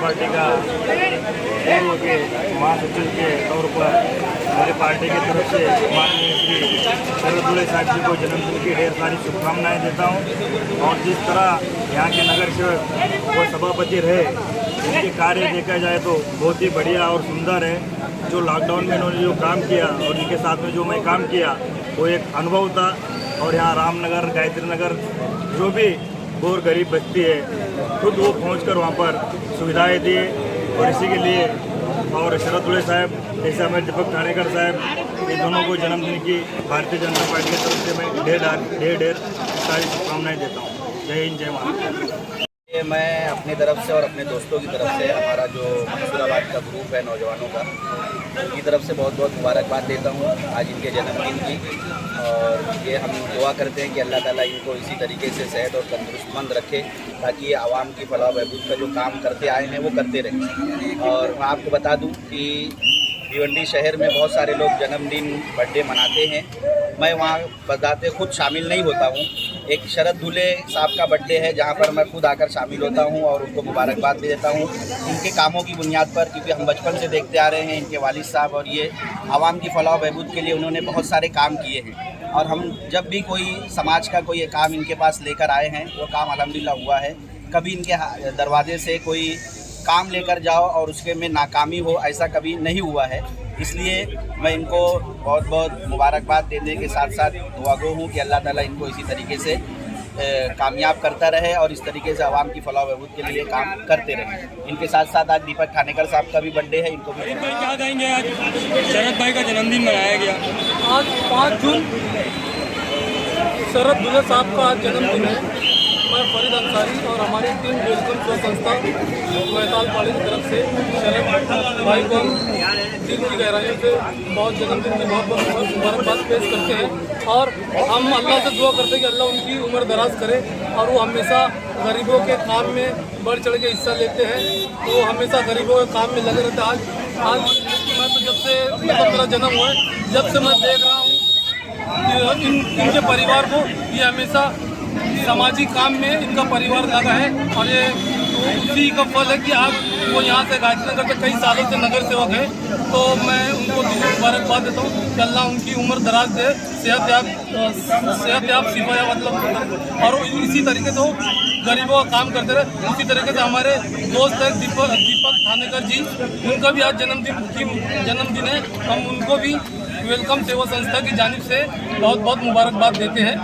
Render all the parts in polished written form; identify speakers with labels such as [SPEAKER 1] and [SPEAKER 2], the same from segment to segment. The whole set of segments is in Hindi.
[SPEAKER 1] पार्टी का पूर्व के महासचिव के तौर पर मेरी पार्टी की तरफ से माननीय श्री शरद दुले साहब जी को जन्मदिन की ढेर सारी शुभकामनाएं देता हूं। और जिस तरह यहाँ के नगर सेवक वो सभापति रहे, उनके कार्य देखा जाए तो बहुत ही बढ़िया और सुंदर है। जो लॉकडाउन में इन्होंने जो काम किया और इनके साथ में जो मैं काम किया वो एक अनुभव था। और यहाँ रामनगर, गायत्री नगर जो भी और गरीब बस्ती है खुद वो पहुंचकर वहाँ पर सुविधाएं दिए। और इसी के लिए और शरद दुले साहब जैसे हमें दीपक ठाणेकर साहब, इन दोनों को जन्मदिन की भारतीय जनता पार्टी की तरफ से मैं ढेर सारी शुभकामनाएं देता हूँ। जय हिंद, जय महाराष्ट्र।
[SPEAKER 2] मैं अपनी तरफ से और अपने दोस्तों की तरफ से, हमारा जो मंसूराबाद का ग्रुप है नौजवानों का, उनकी तरफ से बहुत बहुत मुबारकबाद देता हूँ आज इनके जन्मदिन की। और ये हम दुआ करते हैं कि अल्लाह ताला इनको इसी तरीके से सेहत और तंदुरुस्तमंद रखे ताकि ये आवाम की फलाह बहबूद का जो काम करते आए हैं वो करते रहें। और मैं आपको बता दूँ कि भिवंडी शहर में बहुत सारे लोग जन्मदिन, बर्थडे मनाते हैं। मैं वहाँ बताते खुद शामिल नहीं होता हूँ। एक शरद दुले साहब का बर्थडे है जहाँ पर मैं खुद आकर शामिल होता हूँ और उनको मुबारकबाद दे देता हूँ इनके कामों की बुनियाद पर, क्योंकि हम बचपन से देखते आ रहे हैं इनके वालिद साहब और ये आवाम की फलाह बहबूद के लिए उन्होंने बहुत सारे काम किए हैं। और हम जब भी कोई समाज का कोई काम इनके पास लेकर आए हैं वो काम अल्हम्दुलिल्लाह हुआ है। कभी इनके दरवाजे से कोई काम लेकर जाओ और उसके में नाकामी हो, ऐसा कभी नहीं हुआ है। इसलिए मैं इनको बहुत बहुत मुबारकबाद देने के साथ साथ दुआगो हूँ कि अल्लाह ताला इनको इसी तरीके से कामयाब करता रहे और इस तरीके से आवाम की फलाह बहबूद के लिए काम करते रहे। इनके साथ साथ आज दीपक ठाणेकर साहब का भी बर्थडे है। इनको भी
[SPEAKER 1] क्या कहेंगे, आज शरद भाई का जन्मदिन मनाया गया।
[SPEAKER 3] आज 5 जून शरद दुले साहब का आज जन्मदिन है। मैं फरीद अंसारी और हमारी टीम वेलकम शो संस्था मैताल पाड़ी की तरफ से शरद भाई को दिल की गहराइयों से बहुत जन्मदिन की बहुत मुबारकबाद पेश करते हैं। और हम अल्लाह से दुआ करते हैं कि अल्लाह उनकी उम्र दराज करे और वो हमेशा गरीबों के काम में बढ़ चढ़ के हिस्सा लेते हैं। तो वो हमेशा गरीबों के काम में लगे रहते हैं। आज मैं तो जब से मेरा जन्म हुआ है, जब से मैं देख रहा हूँ कि इनके परिवार को ये हमेशा सामाजिक काम में इनका परिवार लगा है। और ये उसी का फल है कि आज वो यहाँ से गायत्री नगर से कई सालों से नगर सेवक है। तो मैं उनको मुबारकबाद देता हूँ कि अल्लाह उनकी उम्र दराज दे, सेहतयाब सिफाया मतलब, और इसी तरीके से वो गरीबों का काम करते रहे। इसी तरीके से हमारे दोस्त हैं दीपक ठाणेकर जी, उनका भी आज जन्मदिन है। हम उनको भी वेलकम सेवा संस्था की जानिब से बहुत बहुत मुबारकबाद देते हैं।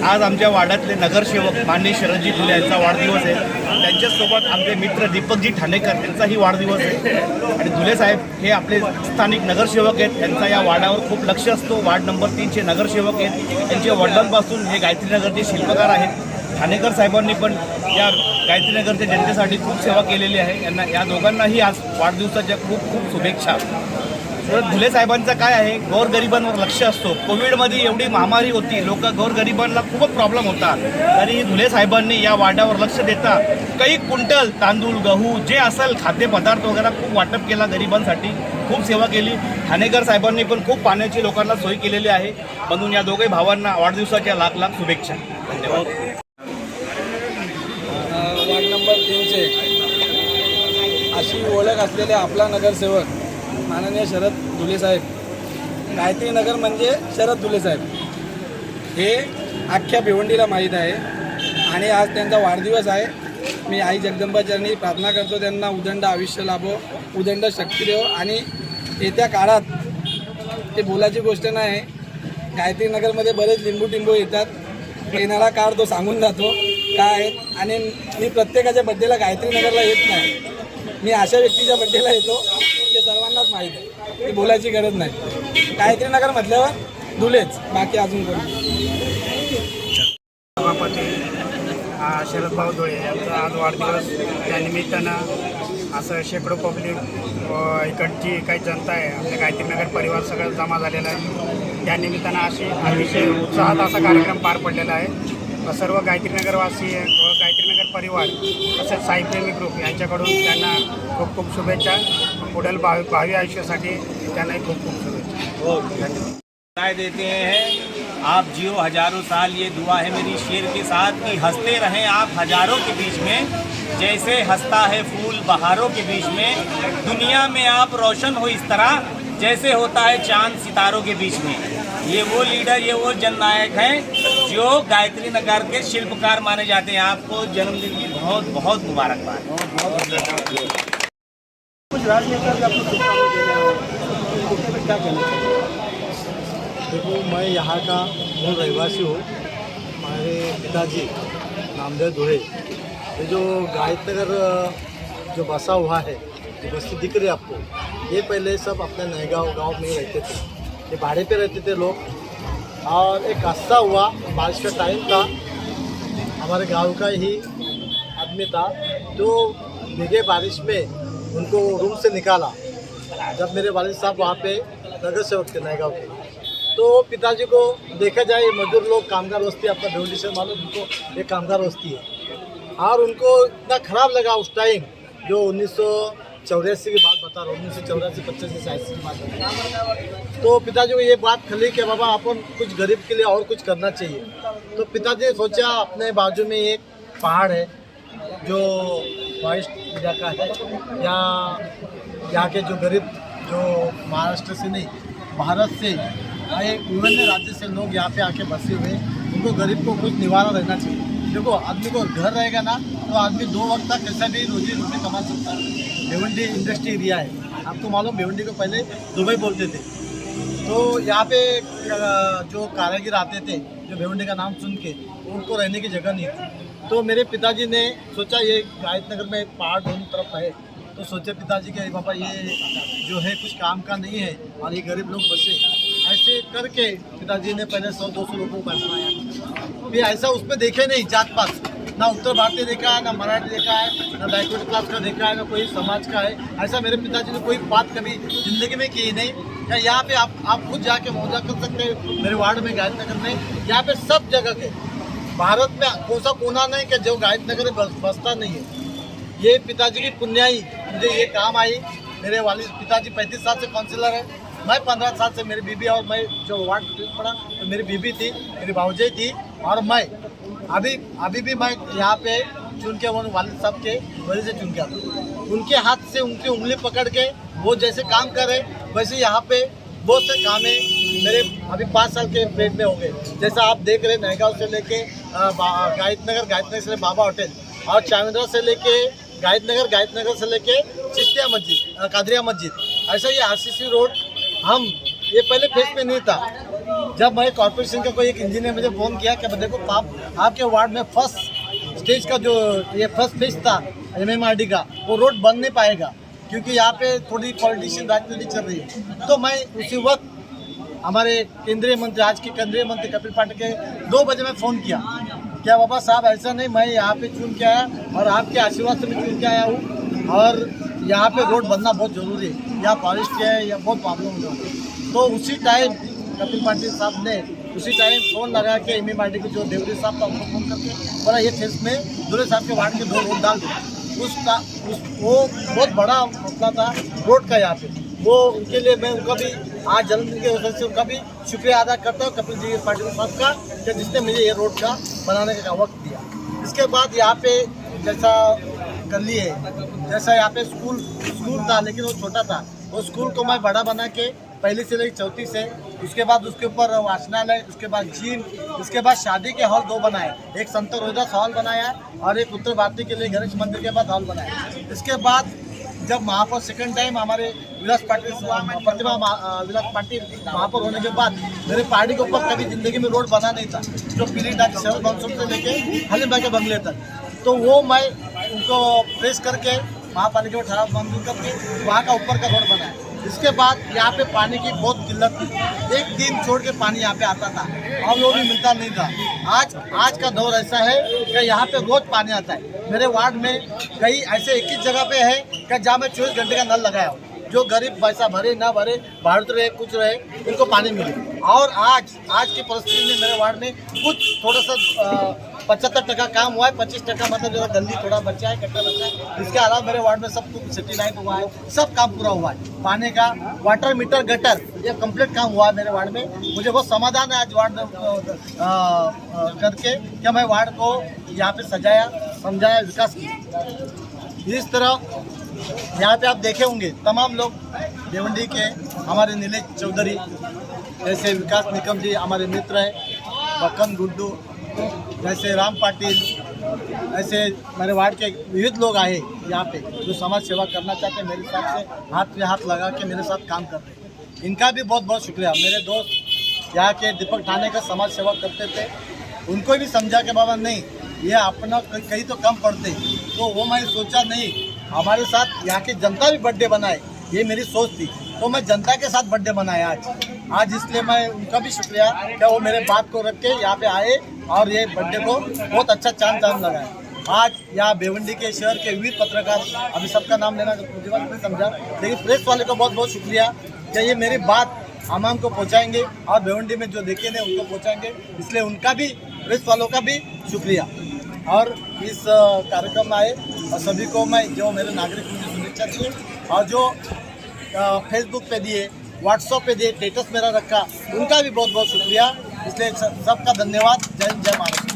[SPEAKER 2] आज आमच्या वाड्यातले नगरसेवक माननीय शरदजी दुले यांचा वाढदिवस आहे। त्यांच्यासोबत आमचे मित्र दीपकजी ठाणेकर यांचाही वाढदिवस आहे। आणि दुले साहेब हे आपले स्थानिक नगरसेवक आहेत। त्यांचा या वाड्यावर खूप लक्ष असतो। वार्ड नंबर 3चे नगरसेवक आहेत। त्यांच्या वडिलांपासून हे गायत्री नगरचे शिल्पकार आहेत। ठाणेकर साहेबांनी पण या गायत्री नगरच्या जनतेसाठी खूप सेवा केलेली आहे। यांना या दोघांनाही आज वाढदिवसाच्या खूप खूप शुभेच्छा। दुले साहेबांचं काय आहे, गोरगरिबांवर लक्ष असतो। कोविडमध्ये एवढी महामारी होती, गोरगरिबांना खूपच प्रॉब्लेम होता, तरी दुले साहेबांनी या वाड्यावर लक्ष देता काही क्विंटल तांदूळ, गहू जे असेल खाद्यपदार्थ वगैरे खूप वाटप केला गरिबांसाठी, खूप सेवा केली। ठाणेकर साहेबांनी पण खूप पाण्याची लोकांना सोय केलेली आहे। म्हणून या दोघे भावांना वाढदिवसाच्या लाख लाख शुभेच्छा। धन्यवाद।
[SPEAKER 3] वार्ड नंबर 3चे अशी ओळख असलेले आपला नगरसेवक माननीय शरद दुले साहेब, गायत्री नगर म्हणजे शरद दुले साहेब हे अख्ख्या भिवंडीला माहीत आहे। आणि आज त्यांचा वाढदिवस आहे। मी आई जगदंबा चरणी प्रार्थना करतो त्यांना उदंड आयुष्य लाभो, उदंड शक्ती देव। आणि येत्या काळात ते बोलायची गोष्ट नाही, गायत्री नगरमध्ये बरेच लिंबू येतात, येणारा काळ तो सांगून जातो काय आहेत। आणि मी प्रत्येकाच्या बड्डेला गायत्री नगरला येत नाही, मी अशा व्यक्तीच्या बड्डेला येतो ते सर्वांनाच माहीत आहे, ती बोलायची गरज नाही। गायत्री नगर म्हटल्यावर दुलेच, बाकी अजून कोणी।
[SPEAKER 1] सभापती शरदभाऊ दुले यांचा आज वाढदिवस, त्यानिमित्तानं असं शेकडो पब्लिक इकडची काही जनता आहे, आपल्या गायत्री नगर परिवार सगळं जमा झालेला आहे। त्यानिमित्तानं अतिशय उत्साहात असा कार्यक्रम पार पडलेला आहे। सर्व गायत्री नगरवासी व गायत्री नगर परिवार तसेच साईप्रेमी ग्रुप यांच्याकडून त्यांना खूप खूप शुभेच्छा। पुढील भावी आयुष्यासाठी त्यांनाही खूप खूप शुभेच्छा। धन्यवाद।
[SPEAKER 2] देते हैं
[SPEAKER 4] आप जियो हजारों साल, ये दुआ है मेरी शेर के साथ कि हंसते रहें आप हजारों के बीच में, जैसे हंसता है फूल बहारों के बीच में। दुनिया में आप रोशन हो इस तरह जैसे होता है चांद सितारों के बीच में। ये वो लीडर, ये वो जननायक हैं जो गायत्री नगर के शिल्पकार माने जाते हैं। आपको जन्मदिन की बहुत बहुत मुबारकबाद।
[SPEAKER 5] कुछ राजनेता भी आपको शुभकामनाएं दे रहे हो, तो क्या कहना चाहिए?
[SPEAKER 6] देखो, मैं यहाँ का मूल रहवासी हूँ। हमारे पिताजी नामदेव दुहे, ये जो गायत्री नगर जो बसा हुआ है, जो बस्ती दिख रही है आपको, ये पहले सब अपने नए गाँव में ही रहते थे। ये भाड़े पे रहते थे लोग। और एक हादसा हुआ, बारिश का टाइम था, हमारे गांव का ही आदमी था, तो भीगे बारिश में उनको रूम से निकाला। जब मेरे वालिद साहब वहाँ पे नगर सेवक थे नए गाँव के, तो पिताजी को देखा जाए, मजदूर लोग, कामगार बस्ती, आपका भिवंडी से मालूम, उनको एक कामगार बस्ती है। और उनको इतना ख़राब लगा उस टाइम, जो 1984 की बात बता रहा हूँ, 1984, 85 से 86 की बात बता रहा हूँ। तो पिताजी को ये बात खली कि बाबा अपन कुछ गरीब के लिए और कुछ करना चाहिए। तो पिताजी ने सोचा, अपने बाजू में एक पहाड़ है जो फॉरेस्ट इलाका है, यहाँ के जो गरीब, जो महाराष्ट्र से नहीं भारत से आए विभिन्न राज्य से लोग यहाँ पे आके बसे हुए, उनको गरीब को कुछ निवारा रहना चाहिए। देखो, आदमी को घर रहेगा ना, तो आदमी 2 वक्त तक कैसा भी रोजी रोटी कमा सकता है। भिवंडी इंडस्ट्री एरिया है, आपको मालूम, भिवंडी को पहले दुबई बोलते थे। तो यहाँ पे जो कारीगर आते थे, जो भिवंडी का नाम सुन के, उनको रहने की जगह नहीं थी। तो मेरे पिताजी ने सोचा, ये गायत्री नगर में पहाड़ दोनों तरफ है, तो सोचे पिताजी के पापा ये जो है कुछ काम का नहीं है और ये गरीब लोग बसे। ऐसे करके पिताजी ने पहले 100-200 लोगों को बैठाया। फिर ऐसा उसमें देखे नहीं जात पात, ना उत्तर भारतीय देखा है, ना मराठी देखा है, ना बैकवर्ड क्लास का देखा है, ना कोई समाज का है। ऐसा मेरे पिताजी ने कोई बात कभी जिंदगी में की नहीं। या यहाँ पे आप खुद जाके मौजा कर सकते हैं। मेरे वार्ड में गायत्री नगर में, यहाँ पे सब जगह के भारत में कौन सा कोना नहीं कि जो गायत्री नगर में बसता नहीं है। ये पिताजी की पुण्याई मुझे ये काम आई। मेरे वालिद पिताजी 35 साल से काउंसिलर है, मैं 15 साल से, मेरी बीबी और मैं जो वार्ड पड़ा, तो मेरी बीबी थी, मेरी भाऊजी थी, और मैं अभी भी मैं यहाँ पे चुन के, वो वालिद साहब के वजह से चुन के आता। उनके हाथ से उनकी उंगली पकड़ के वो जैसे काम करे, वैसे यहाँ पे बहुत से काम है मेरे। अभी 5 साल के पीरियड में हो गए। जैसा आप देख रहे, नयगांव से लेके गायत्री नगर से बाबा होटल, और चाविंद्रा से लेके गायत्री नगर से लेके चिश्तिया मस्जिद, कादरिया मस्जिद, ऐसा ये RCC रोड, हम ये पहले फेज में नहीं था। जब मैं कॉर्पोरेशन का कोई एक इंजीनियर मुझे फ़ोन किया कि देखो आपके वार्ड में फर्स्ट स्टेज का जो ये फर्स्ट फेज था MMRD का, वो रोड बन नहीं पाएगा क्योंकि यहाँ पे थोड़ी पॉलिटिशियन राजनीति चल रही है। तो मैं उसी वक्त हमारे केंद्रीय मंत्री, आज के केंद्रीय मंत्री कपिल पाटिल के 2 बजे में फ़ोन किया, क्या बाबा साहब ऐसा नहीं, मैं यहाँ पे चुन के आया और आपके आशीर्वाद से मैं चुन के आया हूँ, और यहाँ पे रोड बनना बहुत ज़रूरी है, यहाँ फॉरेस्ट है, या बहुत प्रॉब्लम हो रही है। तो उसी टाइम कपिल पाटिल साहब ने उसी टाइम फ़ोन लगा के MMRD के जो देवरी साहब था उनको फ़ोन करके बोला, ये फेस में दुले साहब के वार्ड के 2 रोड डाल दो। वो बहुत बड़ा मसला था रोड का यहाँ पे, वो उनके लिए मैं उनका भी आज जन्मदिन के वजह से उनका भी शुक्रिया अदा करता हूँ, कपिल जी पाटिल साहब का, कि जिसने मुझे ये रोड का बनाने का वक्त दिया। इसके बाद यहाँ पे जैसा गली है, जैसा यहाँ पे स्कूल था, लेकिन वो छोटा था, वो स्कूल को मैं बड़ा बना के पहली से लेकर 4थी से, उसके बाद उसके ऊपर वाचनालय, उसके बाद जिम, उसके बाद शादी के हॉल 2 बनाए, एक संत रोहिदास हॉल बनाया और एक उत्तर भारती के लिए गणेश मंदिर के बाद हॉल बनाया। इसके बाद जब महापौर सेकंड टाइम हमारे विलास पाटिल, प्रतिभा विलास पाटिल महापौर होने के बाद, मेरे पार्टी के ऊपर कभी जिंदगी में रोड बना नहीं था, जो पीली डाक शहर बाउंसर से लेके हलीम भाई के बंगले तक। तो वो मैं उनको प्रेस करके महापालिका में ठहराव मंजूर करके वहाँ का ऊपर का रोड बनाया। इसके बाद यहाँ पे पानी की बहुत किल्लत थी, एक दिन छोड़ के पानी यहाँ पे आता था और वो भी मिलता नहीं था। आज का दौर ऐसा है कि यहाँ पे रोज पानी आता है। मेरे वार्ड में कई ऐसे 21 जगह पे है कि जहाँ मैं 24 घंटे का नल लगाया हूँ। जो गरीब पैसा भरे ना भरे, भाड़ुत रहे कुछ रहे, उनको पानी मिले। और आज की परिस्थिति में मेरे वार्ड में कुछ थोड़ा सा 75% काम हुआ है, 25% मतलब जो गंदी थोड़ा बचा है, कट्टा बचा है। इसके अलावा मेरे वार्ड में सब कुछ सिटी लाइट हुआ है, सब काम पूरा हुआ है। पानी का वाटर मीटर गटर ये कंप्लीट काम हुआ है मेरे वार्ड में। मुझे बहुत समाधान है आज वार्ड में करके कि मैं वार्ड को यहाँ पे सजाया, समझाया, विकास किया। इस तरह यहाँ पे आप देखे होंगे तमाम लोग भिवंडी के हमारे नीलेश चौधरी जैसे विकास निकम जी हमारे मित्र हैं, बक्कन गुड्डू जैसे राम पाटिल, ऐसे मेरे वार्ड के विविध लोग आए यहाँ पे जो समाज सेवा करना चाहते हैं, मेरे साथ से हाथ में हाथ लगा के मेरे साथ काम कर रहे हैं। इनका भी बहुत बहुत शुक्रिया। मेरे दोस्त यहाँ के दीपक ठाणे का समाज सेवा करते थे, उनको भी समझा के बाबा नहीं ये अपना कहीं तो कम पड़ते, तो वो मैंने सोचा नहीं हमारे साथ यहाँ की जनता भी बर्थडे बनाए, ये मेरी सोच थी। तो मैं जनता के साथ बर्थडे बनाया आज इसलिए मैं उनका भी शुक्रिया कि वो मेरे बात को रख के यहाँ पे आए और ये बर्थडे को बहुत अच्छा चांद लगाए। आज यहाँ भिवंडी के शहर के विविध पत्रकार, अभी सबका नाम लेना मुझे बात नहीं समझा, लेकिन प्रेस वाले को बहुत बहुत शुक्रिया कि ये मेरी बात आवाम को पहुँचाएंगे और भिवंडी में जो देखे थे उनको पहुँचाएंगे, इसलिए उनका भी प्रेस वालों का भी शुक्रिया। और इस कार्यक्रम में आए और सभी को मैं जो मेरे नागरिक मुझे शुभेच्छा दिए और जो फेसबुक पे दिए, व्हाट्सएप पे दिए, स्टेटस मेरा रखा, उनका भी बहुत बहुत शुक्रिया। इसलिए सबका धन्यवाद। जय हिंद, जय महाराष्ट्र।